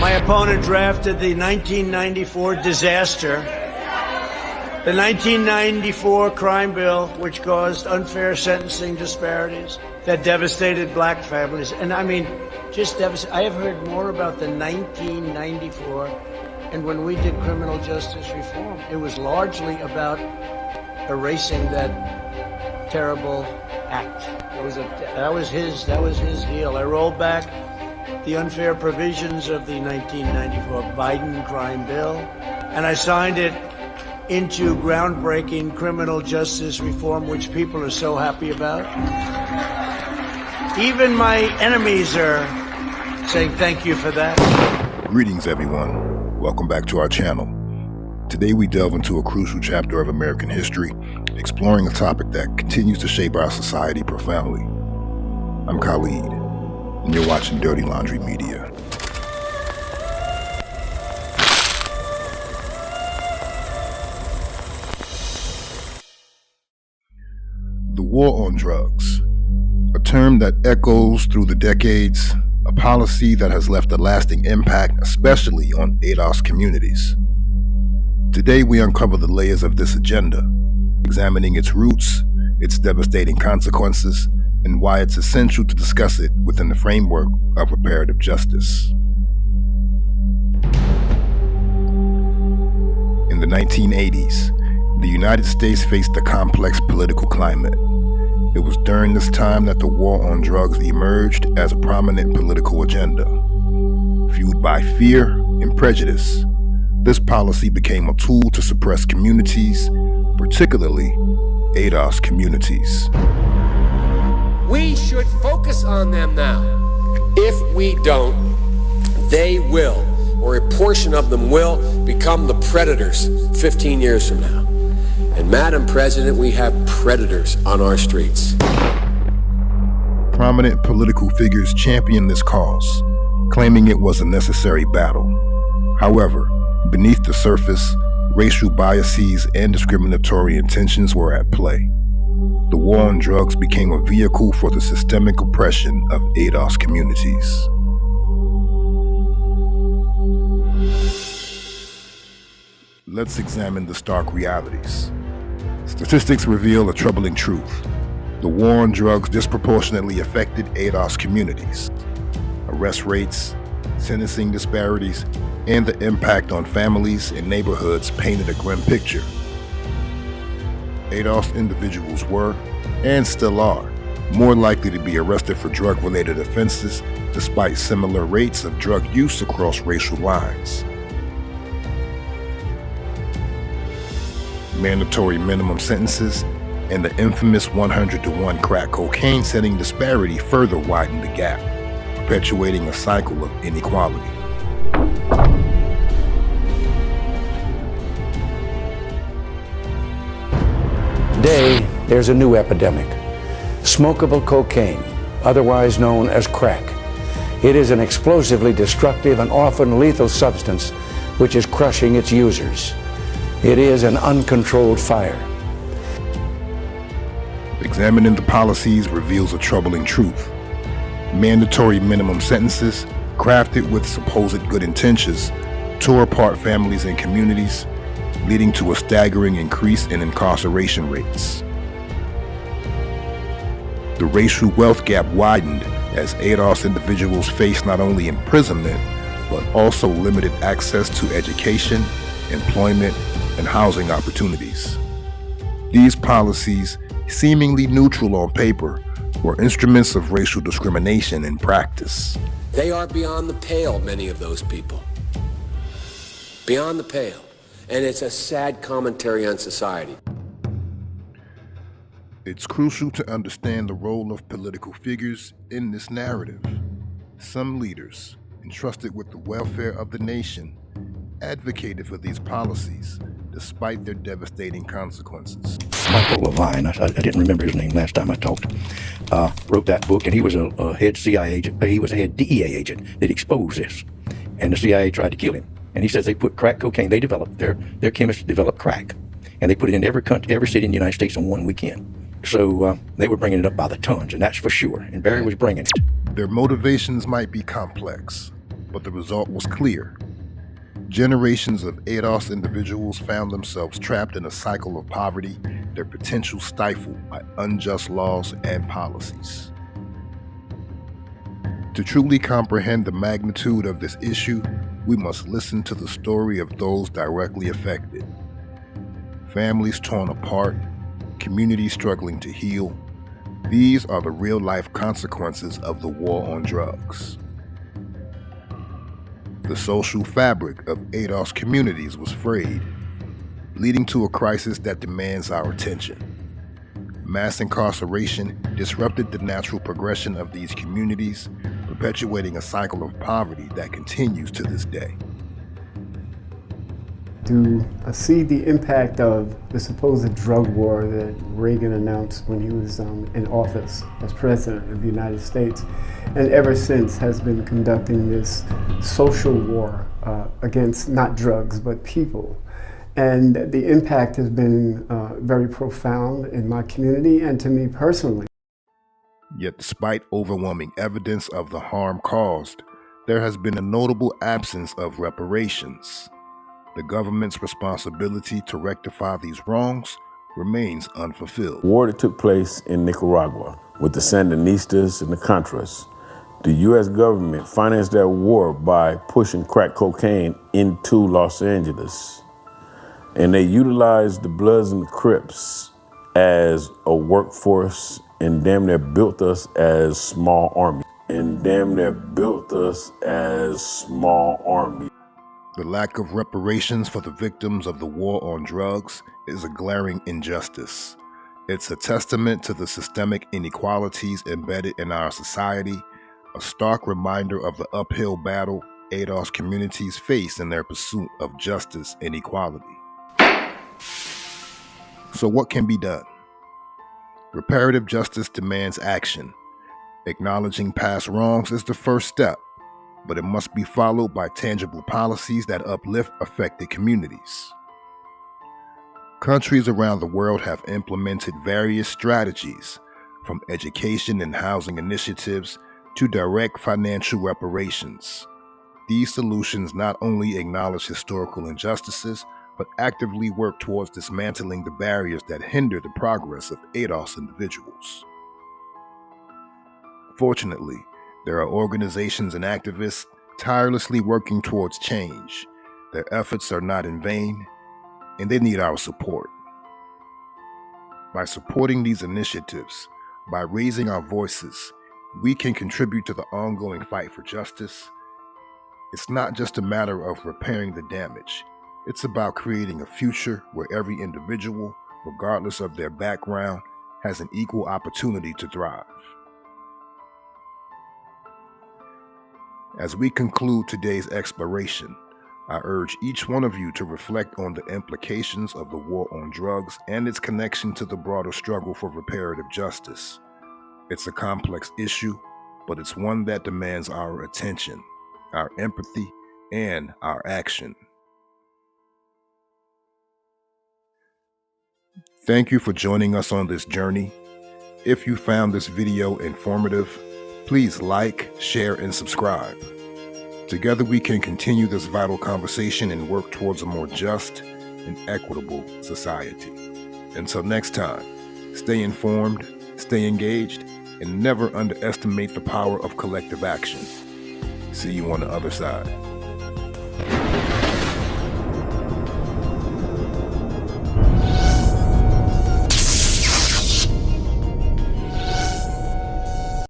My opponent drafted the 1994 disaster, the 1994 crime bill, which caused unfair sentencing disparities that devastated black families. And I mean, just devastated. I have heard more about the 1994, and when we did criminal justice reform, it was largely about erasing that terrible act. That was his deal. I rolled back the unfair provisions of the 1994 Biden crime bill, and I signed it into groundbreaking criminal justice reform, which people are so happy about. Even my enemies are saying thank you for that. Greetings, everyone. Welcome back to our channel. Today we delve into a crucial chapter of American history, exploring a topic that continues to shape our society profoundly. I'm Khalid, and you're watching Dirty Laundry Media. The war on drugs, a term that echoes through the decades, a policy that has left a lasting impact, especially on ADOS communities. Today we uncover the layers of this agenda, examining its roots, its devastating consequences, and why it's essential to discuss it within the framework of reparative justice. In the 1980s, the United States faced a complex political climate. It was during this time that the war on drugs emerged as a prominent political agenda. Fueled by fear and prejudice, this policy became a tool to suppress communities, particularly ADOS communities. We should focus on them now. If we don't, they will, or a portion of them will, become the predators 15 years from now. And Madam President, we have predators on our streets. Prominent political figures championed this cause, claiming it was a necessary battle. However, beneath the surface, racial biases and discriminatory intentions were at play. The war on drugs became a vehicle for the systemic oppression of ADOS communities. Let's examine the stark realities. Statistics reveal a troubling truth. The war on drugs disproportionately affected ADOS communities. Arrest rates, sentencing disparities, and the impact on families and neighborhoods painted a grim picture. ADOS individuals were, and still are, more likely to be arrested for drug-related offenses despite similar rates of drug use across racial lines. Mandatory minimum sentences and the infamous 100-to-1 crack cocaine setting disparity further widened the gap, perpetuating a cycle of inequality. Today, there's a new epidemic, smokable cocaine, otherwise known as crack. It is an explosively destructive and often lethal substance which is crushing its users. It is an uncontrolled fire. Examining the policies reveals a troubling truth. Mandatory minimum sentences, crafted with supposed good intentions, tore apart families and communities, leading to a staggering increase in incarceration rates. The racial wealth gap widened as ADOS individuals faced not only imprisonment, but also limited access to education, employment, and housing opportunities. These policies, seemingly neutral on paper, were instruments of racial discrimination in practice. They are beyond the pale, many of those people. Beyond the pale. And it's a sad commentary on society. It's crucial to understand the role of political figures in this narrative. Some leaders, entrusted with the welfare of the nation, advocated for these policies despite their devastating consequences. Michael Levine, I didn't remember his name last time I talked, wrote that book, and he was a head CIA agent. He was a head DEA agent that exposed this, and the CIA tried to kill him. And he says they put crack cocaine, they developed, their chemists developed crack, and they put it in every city in the United States on one weekend. So they were bringing it up by the tons, and that's for sure, and Barry was bringing it. Their motivations might be complex, but the result was clear. Generations of ADOS individuals found themselves trapped in a cycle of poverty, their potential stifled by unjust laws and policies. To truly comprehend the magnitude of this issue, we must listen to the story of those directly affected. Families torn apart, communities struggling to heal. These are the real-life consequences of the war on drugs. The social fabric of ADOS communities was frayed, leading to a crisis that demands our attention. Mass incarceration disrupted the natural progression of these communities, perpetuating a cycle of poverty that continues to this day. To see the impact of the supposed drug war that Reagan announced when he was in office as president of the United States, and ever since has been conducting this social war against not drugs but people. And the impact has been very profound in my community and to me personally. Yet despite overwhelming evidence of the harm caused, there has been a notable absence of reparations. The government's responsibility to rectify these wrongs remains unfulfilled. War that took place in Nicaragua with the Sandinistas and the Contras. The U.S. government financed that war by pushing crack cocaine into Los Angeles. And they utilized the Bloods and the Crips as a workforce and damn near built us as small army. The lack of reparations for the victims of the war on drugs is a glaring injustice. It's a testament to the systemic inequalities embedded in our society, a stark reminder of the uphill battle ADOS communities face in their pursuit of justice and equality. So what can be done? Reparative justice demands action. Acknowledging past wrongs is the first step, but it must be followed by tangible policies that uplift affected communities. Countries around the world have implemented various strategies, from education and housing initiatives to direct financial reparations. These solutions not only acknowledge historical injustices, but actively work towards dismantling the barriers that hinder the progress of ADOS individuals. Fortunately, there are organizations and activists tirelessly working towards change. Their efforts are not in vain, and they need our support. By supporting these initiatives, by raising our voices, we can contribute to the ongoing fight for justice. It's not just a matter of repairing the damage. It's about creating a future where every individual, regardless of their background, has an equal opportunity to thrive. As we conclude today's exploration, I urge each one of you to reflect on the implications of the war on drugs and its connection to the broader struggle for reparative justice. It's a complex issue, but it's one that demands our attention, our empathy, and our action. Thank you for joining us on this journey. If you found this video informative, please like, share, and subscribe. Together we can continue this vital conversation and work towards a more just and equitable society. Until next time, stay informed, stay engaged, and never underestimate the power of collective action. See you on the other side.